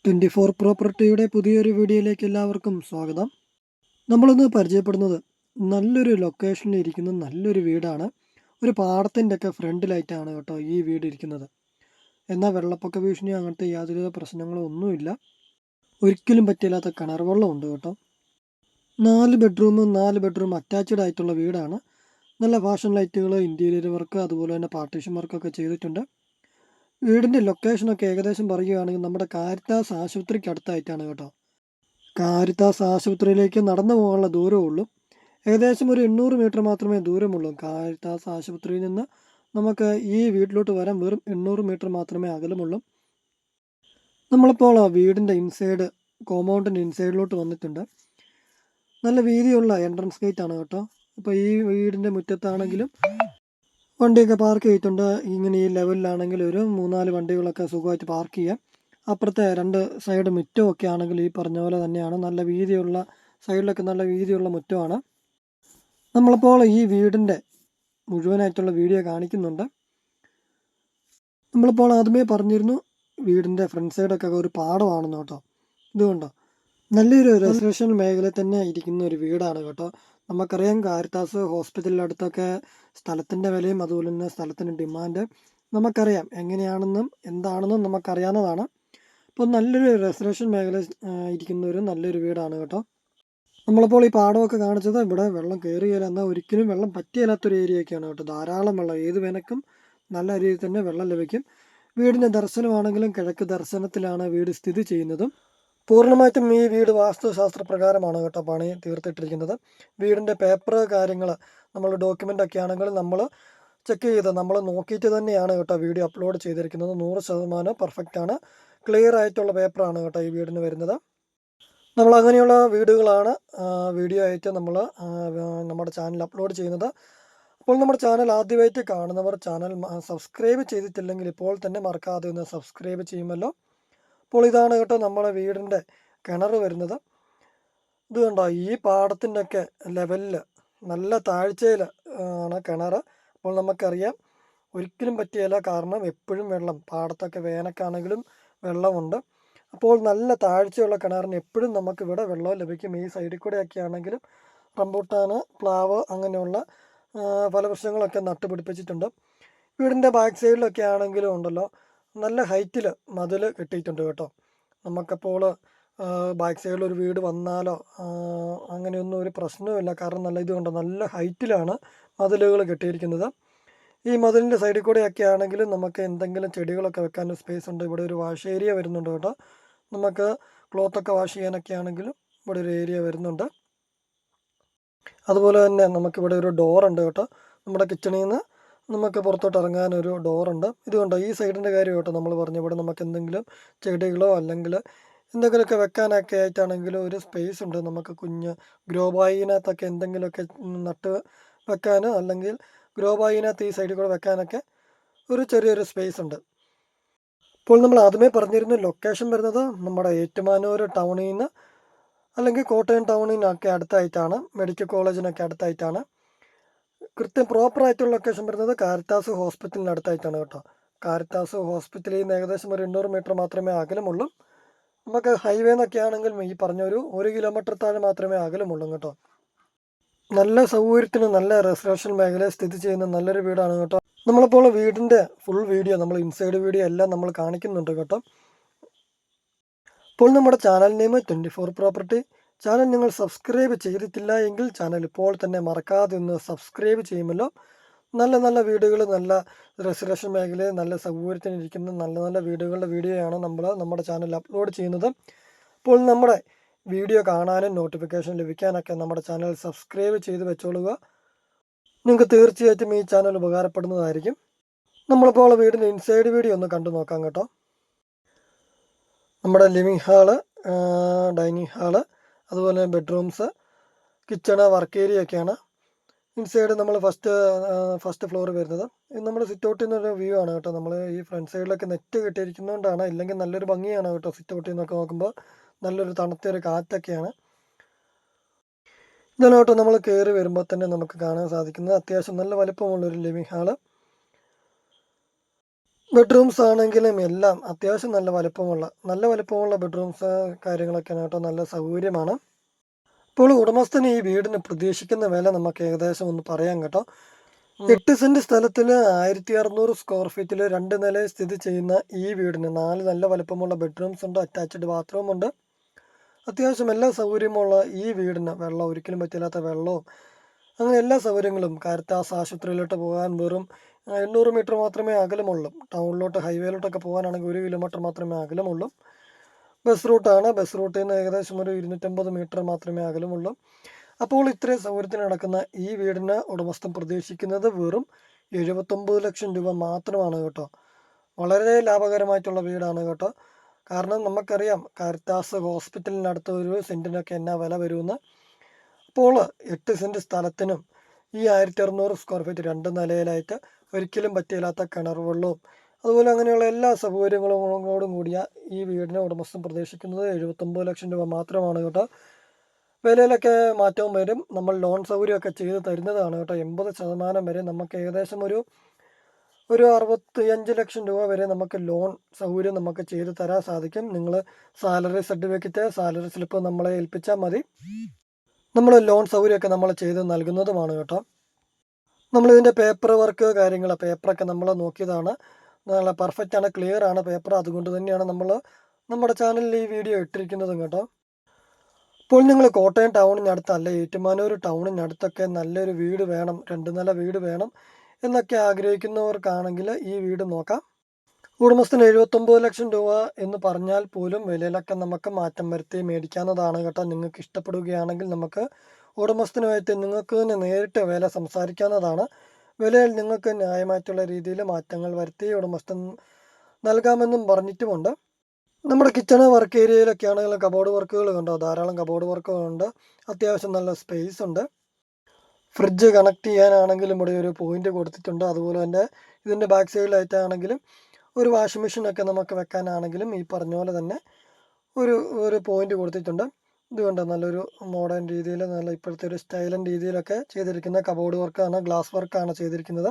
24 പ്രോപ്പർട്ടിയുടെ പുതിയൊരു വീഡിയോയിലേക്ക് എല്ലാവർക്കും സ്വാഗതം. നമ്മളിന്ന് പരിചയപ്പെടുന്നത് നല്ലൊരു ലൊക്കേഷനിൽ ഇരിക്കുന്ന നല്ലൊരു വീടാണ്. ഒരു പാടത്തിൻ്റെ ഒക്കെ ഫ്രണ്ടിലായിട്ടാണ് കേട്ടോ ഈ വീട് ഇരിക്കുന്നത്. എന്നാൽ വെള്ളപ്പൊക്ക ഭീഷണിയോ അങ്ങനത്തെ യാതൊരുവിധ പ്രശ്നങ്ങളോ ഒന്നുമില്ല. ഒരിക്കലും പറ്റില്ലാത്ത കിണർ വെള്ളമുണ്ട് കേട്ടോ. 4 ബെഡ്റൂം അറ്റാച്ച്ഡ് ആയിട്ടുള്ള വീടാണ്. നല്ല ഫാഷൻ ലൈറ്റുകൾ, ഇൻറ്റീരിയർ വർക്ക്, അതുപോലെ തന്നെ പാർട്ടീഷൻ വർക്കൊക്കെ ചെയ്തിട്ടുണ്ട്. വീടിൻ്റെ ലൊക്കേഷനൊക്കെ ഏകദേശം പറയുകയാണെങ്കിൽ നമ്മുടെ കാരിത്താസ് ആശുപത്രിക്ക് അടുത്തായിട്ടാണ് കേട്ടോ. കാരിത്താസ് ആശുപത്രിയിലേക്ക് നടന്നു പോകാനുള്ള ദൂരമേ ഉള്ളൂ. ഏകദേശം ഒരു 800 മീറ്റർ മാത്രമേ ദൂരമുള്ളൂ. കാരിത്താസ് ആശുപത്രിയിൽ നിന്ന് നമുക്ക് ഈ വീട്ടിലോട്ട് വരാൻ വെറും 800 മീറ്റർ മാത്രമേ അകലമുള്ളൂ. നമ്മളിപ്പോൾ വീടിൻ്റെ ഇൻസൈഡ്, കോമ്പൗണ്ടിൻ്റെ ഇൻസൈഡിലോട്ട് വന്നിട്ടുണ്ട്. നല്ല വീതിയുള്ള എൻട്രൻസ് ഗേറ്റ് ആണ് കേട്ടോ. ഇപ്പോൾ ഈ വീടിൻ്റെ മുറ്റത്താണെങ്കിലും വണ്ടിയൊക്കെ പാർക്ക് ചെയ്തിട്ടുണ്ട്. ഇങ്ങനെ ഈ ലെവലിലാണെങ്കിൽ ഒരു 3-4 വണ്ടികളൊക്കെ സുഖമായിട്ട് പാർക്ക് ചെയ്യാം. അപ്പുറത്തെ 2 സൈഡ് മുറ്റമൊക്കെ ആണെങ്കിൽ ഈ പറഞ്ഞ പോലെ തന്നെയാണ്. നല്ല വീതിയുള്ള സൈഡിലൊക്കെ നല്ല വീതിയുള്ള മുറ്റമാണ്. നമ്മളിപ്പോൾ ഈ വീടിൻ്റെ മുഴുവനായിട്ടുള്ള വീഡിയോ കാണിക്കുന്നുണ്ട്. നമ്മളിപ്പോൾ ആദ്യമേ പറഞ്ഞിരുന്നു വീടിൻ്റെ ഫ്രണ്ട് സൈഡൊക്കെ ഒരു പാടമാണെന്ന് കേട്ടോ. ഇതുകൊണ്ടോ നല്ലൊരു റെസിഡൻഷ്യൽ മേഖലയിൽ തന്നെ ഇരിക്കുന്ന ഒരു വീടാണ് കേട്ടോ. നമുക്കറിയാം കാരിത്താസ് ഹോസ്പിറ്റലിൻ്റെ അടുത്തൊക്കെ സ്ഥലത്തിൻ്റെ വിലയും അതുപോലെ തന്നെ സ്ഥലത്തിൻ്റെ ഡിമാൻഡ് നമുക്കറിയാം എങ്ങനെയാണെന്നും എന്താണെന്നും നമുക്കറിയാവുന്നതാണ്. അപ്പോൾ നല്ലൊരു റെസിഡൻഷ്യൽ മേഖല ഇരിക്കുന്ന ഒരു നല്ലൊരു വീടാണ് കേട്ടോ. നമ്മളിപ്പോൾ ഈ പാടമൊക്കെ കാണിച്ചത് ഇവിടെ വെള്ളം കയറിയില്ല, എന്നാൽ ഒരിക്കലും വെള്ളം പറ്റിയില്ലാത്തൊരു ഏരിയയൊക്കെയാണ് കേട്ടോ. ധാരാളം വെള്ളം, ഏത് വേനക്കും നല്ല രീതിയിൽ തന്നെ വെള്ളം ലഭിക്കും. വീടിൻ്റെ ദർശനമാണെങ്കിലും കിഴക്ക് ദർശനത്തിലാണ് വീട് സ്ഥിതി ചെയ്യുന്നതും. പൂർണ്ണമായിട്ടും ഈ വീട് വാസ്തുശാസ്ത്ര പ്രകാരമാണ് കേട്ടോ പണി തീർത്തിട്ടിരിക്കുന്നത്. വീടിൻ്റെ പേപ്പർ കാര്യങ്ങൾ, നമ്മൾ ഡോക്യുമെൻ്റ് ഒക്കെ ആണെങ്കിലും നമ്മൾ ചെക്ക് ചെയ്ത് നമ്മൾ നോക്കിയിട്ട് തന്നെയാണ് കേട്ടോ വീഡിയോ അപ്ലോഡ് ചെയ്തിരിക്കുന്നത്. 100% പെർഫെക്റ്റ് ആണ്. ക്ലിയർ ആയിട്ടുള്ള പേപ്പറാണ് കേട്ടോ ഈ വീടിന് വരുന്നത്. നമ്മൾ അങ്ങനെയുള്ള വീടുകളാണ് വീഡിയോ ആയിട്ട് നമ്മൾ നമ്മുടെ ചാനൽ അപ്ലോഡ് ചെയ്യുന്നത്. അപ്പോൾ നമ്മുടെ ചാനൽ ആദ്യമായിട്ട് കാണുന്നവർ ചാനൽ സബ്സ്ക്രൈബ് ചെയ്തിട്ടില്ലെങ്കിൽ ഇപ്പോൾ തന്നെ മറക്കാതെ ഒന്ന് സബ്സ്ക്രൈബ് ചെയ്യുമല്ലോ. അപ്പോൾ ഇതാണ് കേട്ടോ നമ്മുടെ വീടിൻ്റെ കിണർ വരുന്നത്. ഇത് കണ്ടോ, ഈ പാടത്തിൻ്റെ ഒക്കെ ലെവലിൽ നല്ല താഴ്ചയിൽ ആണ് കിണർ. അപ്പോൾ നമുക്കറിയാം ഒരിക്കലും പറ്റിയല്ല, കാരണം എപ്പോഴും വെള്ളം, പാടത്തൊക്കെ വേനൽക്കാണെങ്കിലും വെള്ളമുണ്ട്. അപ്പോൾ നല്ല താഴ്ചയുള്ള കിണറിന് എപ്പോഴും നമുക്കിവിടെ വെള്ളം ലഭിക്കും. ഈ സൈഡിൽ കൂടെയൊക്കെ ആണെങ്കിലും റംബൂട്ടാൻ, പ്ലാവ് അങ്ങനെയുള്ള ഫലവൃക്ഷങ്ങളൊക്കെ നട്ടുപിടിപ്പിച്ചിട്ടുണ്ട്. വീടിൻ്റെ ബാക്ക് സൈഡിലൊക്കെ ആണെങ്കിലും ഉണ്ടല്ലോ നല്ല ഹൈറ്റിൽ മതിൽ കെട്ടിയിട്ടുണ്ട് കേട്ടോ. നമുക്കപ്പോൾ ബാക്ക് സൈഡിൽ ഒരു വീട് വന്നാലോ അങ്ങനെയൊന്നും ഒരു പ്രശ്നവുമില്ല, കാരണം നല്ല ഇതുകൊണ്ട് നല്ല ഹൈറ്റിലാണ് മതിലുകൾ കെട്ടിയിരിക്കുന്നത്. ഈ മതിലിൻ്റെ സൈഡിൽ കൂടെയൊക്കെ ആണെങ്കിലും നമുക്ക് എന്തെങ്കിലും ചെടികളൊക്കെ വെക്കാൻ സ്പേസ് ഉണ്ട്. ഇവിടെ ഒരു വാഷ് ഏരിയ വരുന്നുണ്ട് കേട്ടോ. നമുക്ക് ക്ലോത്തൊക്കെ വാഷ് ചെയ്യാനൊക്കെ ആണെങ്കിലും ഇവിടെ ഒരു ഏരിയ വരുന്നുണ്ട്. അതുപോലെ തന്നെ നമുക്കിവിടെ ഒരു ഡോറുണ്ട് കേട്ടോ. നമ്മുടെ കിച്ചണിൽ നിന്ന് നമുക്ക് പുറത്തോട്ട് ഇറങ്ങാനൊരു ഡോറുണ്ട്. ഇതുകൊണ്ട് ഈ സൈഡിൻ്റെ കാര്യം കേട്ടോ നമ്മൾ പറഞ്ഞു. ഇവിടെ നമുക്ക് എന്തെങ്കിലും ചെടികളോ അല്ലെങ്കിൽ എന്തെങ്കിലുമൊക്കെ വെക്കാനൊക്കെ ആയിട്ടാണെങ്കിലും ഒരു സ്പേസ് ഉണ്ട്. നമുക്ക് കുഞ്ഞ് ഗ്രോ ബാഗിനകത്തൊക്കെ എന്തെങ്കിലുമൊക്കെ നട്ട് വെക്കാൻ, അല്ലെങ്കിൽ ഗ്രോ ബാഗിനകത്ത് ഈ സൈഡിൽ കൂടെ വെക്കാനൊക്കെ ഒരു ചെറിയൊരു സ്പേസ് ഉണ്ട്. ഇപ്പോൾ നമ്മൾ ആദ്യമേ പറഞ്ഞിരുന്നു ലൊക്കേഷൻ വരുന്നത് നമ്മുടെ ഏറ്റുമാനൂർ ടൗണിൽ നിന്ന് അല്ലെങ്കിൽ കോട്ടയം ടൗണിനൊക്കെ അടുത്തായിട്ടാണ്, മെഡിക്കൽ കോളേജിനൊക്കെ അടുത്തായിട്ടാണ്. കൃത്യം പ്രോപ്പറായിട്ടുള്ള ലൊക്കേഷൻ വരുന്നത് കാരിത്താസ് ഹോസ്പിറ്റലിന് അടുത്തായിട്ടാണ് കേട്ടോ. കാരിത്താസ് ഹോസ്പിറ്റലിൽ നിന്ന് ഏകദേശം ഒരു 800 മീറ്റർ മാത്രമേ അകലമുള്ളൂ. നമുക്ക് ഹൈവേ എന്നൊക്കെ ആണെങ്കിൽ ഈ പറഞ്ഞ ഒരു 1 കിലോമീറ്റർ താഴെ മാത്രമേ അകലമുള്ളൂ കേട്ടോ. നല്ല സൗകര്യത്തിന് നല്ല റെസിഡൻഷ്യൽ മേഖലയിൽ സ്ഥിതി ചെയ്യുന്ന നല്ലൊരു വീടാണ് കേട്ടോ. നമ്മളിപ്പോൾ വീടിൻ്റെ ഫുൾ വീഡിയോ, നമ്മൾ ഇൻസൈഡ് വീഡിയോ എല്ലാം നമ്മൾ കാണിക്കുന്നുണ്ട് കേട്ടോ. ഇപ്പോൾ നമ്മുടെ ചാനൽ നെയിം 24 പ്രോപ്പർട്ടി. ചാനൽ നിങ്ങൾ സബ്സ്ക്രൈബ് ചെയ്തിട്ടില്ല എങ്കിൽ ചാനൽ ഇപ്പോൾ തന്നെ മറക്കാതെ ഒന്ന് സബ്സ്ക്രൈബ് ചെയ്യുമല്ലോ. നല്ല നല്ല വീടുകൾ, നല്ല റെസിഡൻഷ്യൽ മേഖലയിൽ നല്ല സൗകര്യത്തിനിരിക്കുന്ന നല്ല നല്ല വീടുകളുടെ വീഡിയോയാണ് നമ്മൾ നമ്മുടെ ചാനൽ അപ്ലോഡ് ചെയ്യുന്നത്. അപ്പോൾ നമ്മുടെ വീഡിയോ കാണാനും നോട്ടിഫിക്കേഷൻ ലഭിക്കാനൊക്കെ നമ്മുടെ ചാനൽ സബ്സ്ക്രൈബ് ചെയ്ത് വെച്ചോളുക. നിങ്ങൾക്ക് തീർച്ചയായിട്ടും ഈ ചാനൽ ഉപകാരപ്പെടുന്നതായിരിക്കും. നമ്മളിപ്പോൾ വീടിൻ്റെ ഇൻസൈഡ് വീഡിയോ ഒന്ന് കണ്ടു നോക്കാം കേട്ടോ. നമ്മുടെ ലിവിങ് ഹാള്, ഡൈനിങ് ഹാള്, അതുപോലെ ബെഡ്റൂംസ്, കിച്ചണ്, വർക്ക് ഏരിയ ഒക്കെയാണ്. ഇൻസൈഡ് നമ്മൾ ഫസ്റ്റ് ഫ്ലോർ വരുന്നത്. ഇത് നമ്മുടെ സിറ്റ് ഔട്ടിൽ നിന്നൊരു വ്യൂ ആണ് കേട്ടോ. നമ്മൾ ഈ ഫ്രണ്ട് സൈഡിലൊക്കെ നെറ്റ് കെട്ടിയിരിക്കുന്നതുകൊണ്ടാണ്, ഇല്ലെങ്കിൽ നല്ലൊരു ഭംഗിയാണ് കേട്ടോ. സിറ്റ് ഔട്ടിൽ നിന്നൊക്കെ നോക്കുമ്പോൾ നല്ലൊരു തണുത്തൊരു കാറ്റൊക്കെയാണ്. ഇതാണ് കേട്ടോ നമ്മൾ കയറി വരുമ്പോൾ തന്നെ നമുക്ക് കാണാൻ സാധിക്കുന്നത്. അത്യാവശ്യം നല്ല വലുപ്പമുള്ളൊരു ലിവിങ് ഹാള്. ബെഡ്റൂംസ് ആണെങ്കിലും എല്ലാം അത്യാവശ്യം നല്ല വലിപ്പമുള്ള ബെഡ്റൂംസ് കാര്യങ്ങളൊക്കെയാണ് കേട്ടോ. നല്ല സൗകര്യമാണ്. ഇപ്പോൾ ഉടമസ്ഥന് ഈ വീടിന് പ്രതീക്ഷിക്കുന്ന വില നമുക്ക് ഏകദേശം ഒന്ന് പറയാം കേട്ടോ. 8 സെന്റ് സ്ഥലത്തിൽ 1600 സ്ക്വയർ ഫീറ്റിൽ 2 നിലയിൽ സ്ഥിതി ചെയ്യുന്ന ഈ വീടിന് 4 നല്ല വലിപ്പമുള്ള ബെഡ്റൂംസ് ഉണ്ട്, അറ്റാച്ച്ഡ് ബാത്റൂം ഉണ്ട്. അത്യാവശ്യം എല്ലാ സൗകര്യമുള്ള ഈ വീടിന് വെള്ളം ഒരിക്കലും പറ്റില്ലാത്ത വെള്ളവും അങ്ങനെ എല്ലാ സൗകര്യങ്ങളും കാരിത്താസ് ആശുപത്രിയിലോട്ട് പോകാൻ വെറും 800 മീറ്റർ മാത്രമേ അകലമുള്ളൂ. ടൗണിലോട്ട് ഹൈവേയിലോട്ടൊക്കെ പോകാനാണെങ്കിൽ 1 കിലോമീറ്റർ മാത്രമേ അകലമുള്ളൂ. ബസ് റൂട്ടാണ്. ബസ് റൂട്ടിൽ നിന്ന് ഏകദേശം ഒരു 250 മീറ്റർ മാത്രമേ അകലമുള്ളൂ. അപ്പോൾ ഇത്രയും സൗകര്യത്തിന് നടക്കുന്ന ഈ വീടിന് ഉടമസ്ഥൻ പ്രതീക്ഷിക്കുന്നത് വെറും 79 ലക്ഷം രൂപ മാത്രമാണ് കേട്ടോ. വളരെ ലാഭകരമായിട്ടുള്ള വീടാണ് കേട്ടോ. കാരണം നമുക്കറിയാം കാരിത്താസ് ഹോസ്പിറ്റലിനടുത്ത് ഒരു സെൻറ്റിനൊക്കെ എന്നാ വില വരുമെന്ന്. അപ്പോൾ 8 സെൻറ്റ് സ്ഥലത്തിനും ഈ 1600 സ്ക്വയർ ഫീറ്റ് 2 നിലയിലായിട്ട് ഒരിക്കലും പറ്റിയില്ലാത്ത കിണർ വെള്ളവും അതുപോലെ അങ്ങനെയുള്ള എല്ലാ സൗകര്യങ്ങളോടും കൂടിയ ഈ വീടിന് ഉടമസ്ഥൻ പ്രതീക്ഷിക്കുന്നത് 79 ലക്ഷം രൂപ മാത്രമാണ് കേട്ടോ. വിലയിലൊക്കെ മാറ്റവും വരും. നമ്മൾ ലോൺ സൗകര്യമൊക്കെ ചെയ്ത് തരുന്നതാണ് കേട്ടോ. 80% വരെ നമുക്ക് ഏകദേശം ഒരു 65 ലക്ഷം രൂപ വരെ നമുക്ക് ലോൺ സൗകര്യം നമുക്ക് ചെയ്ത് തരാൻ സാധിക്കും. നിങ്ങൾ സാലറി സർട്ടിഫിക്കറ്റ്, സാലറി സ്ലിപ്പ് നമ്മളെ ഏൽപ്പിച്ചാൽ മതി. നമ്മൾ ലോൺ സൗകര്യമൊക്കെ നമ്മൾ ചെയ്ത് നൽകുന്നതുമാണ് കേട്ടോ. നമ്മളിതിൻ്റെ പേപ്പർ വർക്ക് പേപ്പറൊക്കെ നമ്മൾ നോക്കിയതാണ്. നല്ല പെർഫെക്റ്റ് ആണ്, ക്ലിയർ ആണ് പേപ്പർ. അതുകൊണ്ട് തന്നെയാണ് നമ്മൾ നമ്മുടെ ചാനലിൽ ഈ വീഡിയോ ഇട്ടിരിക്കുന്നതും കേട്ടോ. ഇപ്പോൾ നിങ്ങൾ കോട്ടയം ടൗണിനടുത്ത് അല്ല ഏറ്റുമാനൂർ ടൗണിനടുത്തൊക്കെ നല്ലൊരു വീട് വേണം, 2 നില വീട് വേണം എന്നൊക്കെ ആഗ്രഹിക്കുന്നവർക്കാണെങ്കിൽ ഈ വീട് നോക്കാം. ഉടമസ്ഥന് 79 ലക്ഷം രൂപ എന്ന് പറഞ്ഞാൽ പോലും വിലയിലൊക്കെ നമുക്ക് മാറ്റം വരുത്തി മേടിക്കാവുന്നതാണ് കേട്ടോ. നിങ്ങൾക്ക് ഇഷ്ടപ്പെടുകയാണെങ്കിൽ നമുക്ക് ഉടമസ്ഥനുമായിട്ട് നിങ്ങൾക്ക് തന്നെ നേരിട്ട് വില സംസാരിക്കാവുന്നതാണ്. വിലയിൽ നിങ്ങൾക്ക് ന്യായമായിട്ടുള്ള രീതിയിൽ മാറ്റങ്ങൾ വരുത്തി ഉടമസ്ഥൻ നൽകാമെന്നും പറഞ്ഞിട്ടുമുണ്ട്. നമ്മുടെ കിച്ചണ് വർക്ക് ഏരിയയിലൊക്കെ ആണെങ്കിലും കബോർഡ് വർക്കുകൾ കണ്ടോ, ധാരാളം കബോർഡ് വർക്കുകളുണ്ട്. അത്യാവശ്യം നല്ല സ്പേസ് ഉണ്ട്. ഫ്രിഡ്ജ് കണക്ട് ചെയ്യാനാണെങ്കിലും ഇവിടെ ഒരു പോയിന്റ് കൊടുത്തിട്ടുണ്ട്. അതുപോലെ തന്നെ ഇതിൻ്റെ ബാക്ക് സൈഡിലായിട്ടാണെങ്കിലും ഒരു വാഷിംഗ് മെഷീനൊക്കെ നമുക്ക് വെക്കാനാണെങ്കിലും ഈ പറഞ്ഞ പോലെ തന്നെ ഒരു പോയിന്റ് കൊടുത്തിട്ടുണ്ട്. ഇതുകൊണ്ട് നല്ലൊരു മോഡേൺ രീതിയിൽ നല്ല ഇപ്പോഴത്തെ ഒരു സ്റ്റൈലൻ രീതിയിലൊക്കെ ചെയ്തിരിക്കുന്ന കബോർഡ് വർക്കാണ്, ഗ്ലാസ് വർക്കാണ് ചെയ്തിരിക്കുന്നത്.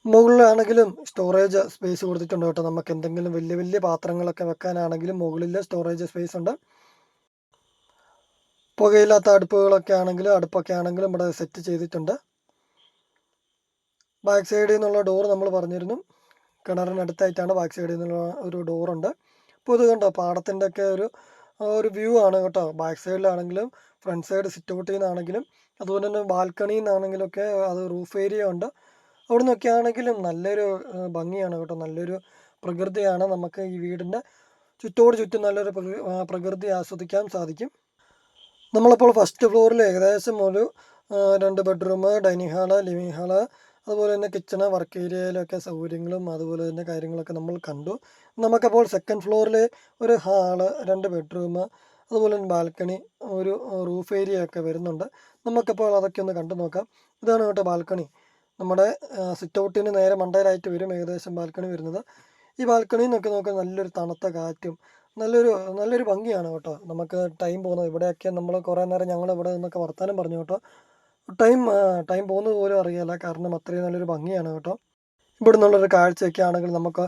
മുകളിലാണെങ്കിലും സ്റ്റോറേജ് സ്പേസ് കൊടുത്തിട്ടുണ്ട് കേട്ടോ. നമുക്ക് എന്തെങ്കിലും വലിയ വലിയ പാത്രങ്ങളൊക്കെ വെക്കാനാണെങ്കിലും മുകളിൽ സ്റ്റോറേജ് സ്പേസ് ഉണ്ട്. പുകയില്ലാത്ത അടുപ്പൊക്കെ ആണെങ്കിലും ഇവിടെ സെറ്റ് ചെയ്തിട്ടുണ്ട്. ബാക്ക് സൈഡിൽ നിന്നുള്ള ഡോർ നമ്മൾ പറഞ്ഞിരുന്നു, കിണറിനടുത്തായിട്ടാണ് ബാക്ക് സൈഡിൽ നിന്നുള്ള ഒരു ഡോറുണ്ട്. അപ്പോൾ ഇത് കണ്ടോ, പാടത്തിൻ്റെ ഒക്കെ ഒരു വ്യൂ ആണ് കേട്ടോ. ബാക്ക് സൈഡിലാണെങ്കിലും ഫ്രണ്ട് സൈഡ് സിറ്റ് ഔട്ടിൽ നിന്നാണെങ്കിലും അതുപോലെ തന്നെ ബാൽക്കണിയിൽ നിന്നാണെങ്കിലും ഒക്കെ അത് റൂഫ് ഏരിയ ഉണ്ട്. അവിടെ നിന്നൊക്കെ ആണെങ്കിലും നല്ലൊരു ഭംഗിയാണ് കേട്ടോ. നല്ലൊരു പ്രകൃതിയാണ്. നമുക്ക് ഈ വീടിൻ്റെ ചുറ്റും നല്ലൊരു പ്രകൃതി ആസ്വദിക്കാൻ സാധിക്കും. നമ്മളിപ്പോൾ ഫസ്റ്റ് ഫ്ലോറിൽ ഏകദേശം ഒരു 2 bedroom, dining hall, living hall, അതുപോലെ തന്നെ കിച്ചണ്, വർക്ക് ഏരിയയിലൊക്കെ സൗകര്യങ്ങളും അതുപോലെ തന്നെ കാര്യങ്ങളൊക്കെ നമ്മൾ കണ്ടു. നമുക്കപ്പോൾ സെക്കൻഡ് ഫ്ലോറിൽ ഒരു ഹാള്, 2 ബെഡ്റൂം, അതുപോലെ തന്നെ ബാൽക്കണി, ഒരു റൂഫ് ഏരിയ ഒക്കെ വരുന്നുണ്ട്. നമുക്കപ്പോൾ അതൊക്കെ ഒന്ന് കണ്ടു നോക്കാം. ഇതാണ് കേട്ടോ ബാൽക്കണി. നമ്മുടെ സിറ്റ് ഔട്ടിന് നേരെ മണ്ടയിലായിട്ട് വരും ഏകദേശം ബാൽക്കണി വരുന്നത്. ഈ ബാൽക്കണിയിൽ നിന്നൊക്കെ നോക്കാൻ നല്ലൊരു തണുത്ത കാറ്റും നല്ലൊരു ഭംഗിയാണ് കേട്ടോ. നമുക്ക് ടൈം പോകുന്നത് ഇവിടെയൊക്കെ നമ്മൾ കുറേ നേരം ഞങ്ങൾ ഇവിടെ നിന്നൊക്കെ വർത്താനം പറഞ്ഞു കേട്ടോ. ടൈം പോകുന്നത് പോലും അറിയില്ല, കാരണം അത്രയും നല്ലൊരു ഭംഗിയാണ് കേട്ടോ. ഇവിടെ നിന്നുള്ളൊരു കാഴ്ചയൊക്കെ ആണെങ്കിൽ നമുക്ക്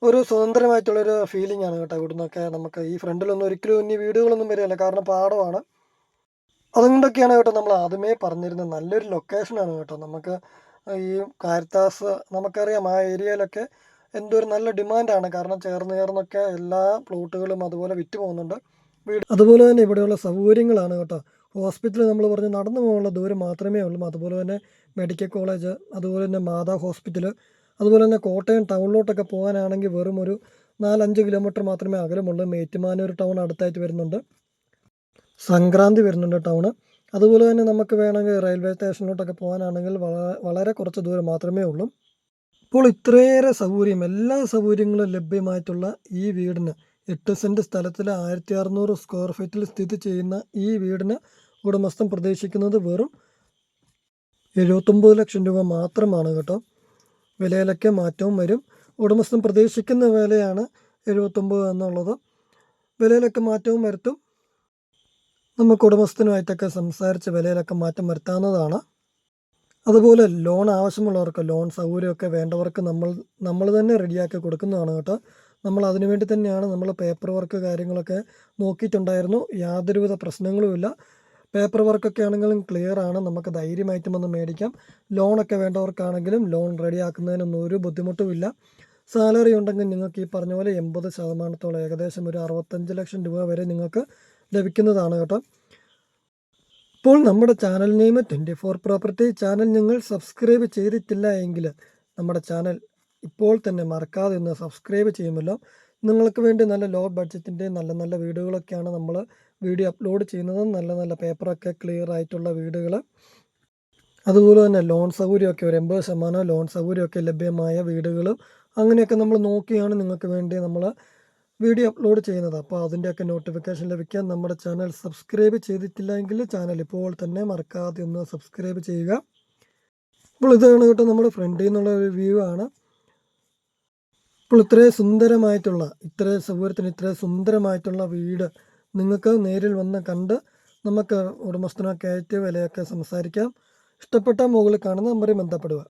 ഒരു സ്വതന്ത്രമായിട്ടുള്ളൊരു ഫീലിംഗ് ആണ് കേട്ടോ. ഇവിടെ നിന്നൊക്കെ നമുക്ക് ഈ ഫ്രണ്ടിലൊന്നും ഒരിക്കലും ഇനി വീടുകളൊന്നും വരികയില്ല, കാരണം പാടമാണ്. അതുകൊണ്ടൊക്കെയാണ് കേട്ടോ നമ്മൾ ആദ്യമേ പറഞ്ഞിരുന്നത് നല്ലൊരു ലൊക്കേഷനാണ് കേട്ടോ. നമുക്ക് ഈ കാരിത്താസ് നമുക്കറിയാം ആ ഏരിയയിലൊക്കെ എന്തൊരു നല്ല ഡിമാൻഡാണ്, കാരണം ചേർന്നൊക്കെ എല്ലാ പ്ലോട്ടുകളും അതുപോലെ വിറ്റ് പോകുന്നുണ്ട് വീട്. അതുപോലെ തന്നെ ഇവിടെയുള്ള സൗകര്യങ്ങളാണ് കേട്ടോ. ഹോസ്പിറ്റൽ നമ്മൾ പറഞ്ഞ് നടന്നു പോകാനുള്ള ദൂരം മാത്രമേ ഉള്ളൂ. അതുപോലെ തന്നെ മെഡിക്കൽ കോളേജ്, അതുപോലെ തന്നെ മാതാ ഹോസ്പിറ്റൽ, അതുപോലെ തന്നെ കോട്ടയം ടൗണിലോട്ടൊക്കെ പോകാനാണെങ്കിൽ വെറും ഒരു 4-5 കിലോമീറ്റർ മാത്രമേ അകലമുള്ളൂ. ഏറ്റുമാനൂർ ടൗൺ അടുത്തായിട്ട് വരുന്നുണ്ട്, സംക്രാന്തി വരുന്നുണ്ട് ടൗണ്. അതുപോലെ തന്നെ നമുക്ക് വേണമെങ്കിൽ റെയിൽവേ സ്റ്റേഷനിലോട്ടൊക്കെ പോകാനാണെങ്കിൽ വളരെ കുറച്ച് ദൂരം മാത്രമേ ഉള്ളൂ. ഇപ്പോൾ ഇത്രയേറെ സൗകര്യം, എല്ലാ സൗകര്യങ്ങളും ലഭ്യമായിട്ടുള്ള ഈ വീടിന് 8 സെൻറ്റ് സ്ഥലത്തിൽ 1600 സ്ക്വയർ ഫീറ്റിൽ സ്ഥിതി ചെയ്യുന്ന ഈ വീടിന് ഉടമസ്ഥൻ പ്രതീക്ഷിക്കുന്നത് വെറും 79 ലക്ഷം രൂപ മാത്രമാണ് കേട്ടോ. വിലയിലൊക്കെ മാറ്റവും വരും. ഉടമസ്ഥൻ പ്രതീക്ഷിക്കുന്ന വിലയാണ് 79 എന്നുള്ളത്. വിലയിലൊക്കെ മാറ്റവും വരുത്തും. നമുക്ക് ഉടമസ്ഥനുമായിട്ടൊക്കെ സംസാരിച്ച് വിലയിലൊക്കെ മാറ്റം വരുത്താവുന്നതാണ്. അതുപോലെ ലോൺ ആവശ്യമുള്ളവർക്ക് ലോൺ സൗകര്യമൊക്കെ വേണ്ടവർക്ക് നമ്മൾ തന്നെ റെഡിയാക്കി കൊടുക്കുന്നതാണ് കേട്ടോ. നമ്മൾ അതിനു വേണ്ടി തന്നെയാണ് നമ്മൾ പേപ്പർ വർക്ക് കാര്യങ്ങളൊക്കെ നോക്കിയിട്ടുണ്ടായിരുന്നു. യാതൊരുവിധ പ്രശ്നങ്ങളുമില്ല. പേപ്പർ വർക്കൊക്കെ ആണെങ്കിലും ക്ലിയർ ആണ്. നമുക്ക് ധൈര്യമായിട്ടും വന്ന് മേടിക്കാം. ലോണൊക്കെ വേണ്ടവർക്കാണെങ്കിലും ലോൺ റെഡിയാക്കുന്നതിനൊന്നും ഒരു ബുദ്ധിമുട്ടുമില്ല. സാലറി ഉണ്ടെങ്കിൽ നിങ്ങൾക്ക് ഈ പറഞ്ഞ പോലെ 80% ഏകദേശം ഒരു 65 ലക്ഷം രൂപ വരെ നിങ്ങൾക്ക് ലഭിക്കുന്നതാണ് കേട്ടോ. ഇപ്പോൾ നമ്മുടെ ചാനൽ നെയിം 24 പ്രോപ്പർട്ടി. ചാനൽ നിങ്ങൾ സബ്സ്ക്രൈബ് ചെയ്തിട്ടില്ല എങ്കിൽ നമ്മുടെ ചാനൽ ഇപ്പോൾ തന്നെ മറക്കാതെ ഒന്ന് സബ്സ്ക്രൈബ് ചെയ്യുമല്ലോ. നിങ്ങൾക്ക് വേണ്ടി നല്ല ലോ ബഡ്ജറ്റിൻ്റെ നല്ല നല്ല വീഡിയോകളൊക്കെയാണ് നമ്മൾ വീഡിയോ അപ്ലോഡ് ചെയ്യുന്നത്. നല്ല നല്ല പേപ്പറൊക്കെ ക്ലിയർ ആയിട്ടുള്ള വീടുകൾ, അതുപോലെ തന്നെ ലോൺ സൗകര്യമൊക്കെ ഒരു 80% ലോൺ സൗകര്യമൊക്കെ ലഭ്യമായ വീടുകളും അങ്ങനെയൊക്കെ നമ്മൾ നോക്കിയാണ് നിങ്ങൾക്ക് വേണ്ടി നമ്മൾ വീഡിയോ അപ്ലോഡ് ചെയ്യുന്നത്. അപ്പോൾ അതിൻ്റെയൊക്കെ നോട്ടിഫിക്കേഷൻ ലഭിക്കാൻ നമ്മുടെ ചാനൽ സബ്സ്ക്രൈബ് ചെയ്തിട്ടില്ല എങ്കിൽ ചാനൽ ഇപ്പോൾ തന്നെ മറക്കാതെ ഒന്ന് സബ്സ്ക്രൈബ് ചെയ്യുക. അപ്പോൾ ഇതാണ് കേട്ടോ നമ്മുടെ ഫ്രണ്ടിൽ നിന്നുള്ള ഒരു വ്യൂ ആണ്. ഇപ്പോൾ ഇത്രയും സുന്ദരമായിട്ടുള്ള, ഇത്രയും സൗകര്യത്തിന് ഇത്രയും സുന്ദരമായിട്ടുള്ള വീട് നിങ്ങൾക്ക് നേരിൽ വന്ന് കണ്ട് നമുക്ക് ഉടമസ്ഥനൊക്കെ ആയിട്ട് വിലയൊക്കെ സംസാരിക്കാം. ഇഷ്ടപ്പെട്ട മുകളിൽ കാണുന്ന നമ്പറിൽ ബന്ധപ്പെടുക.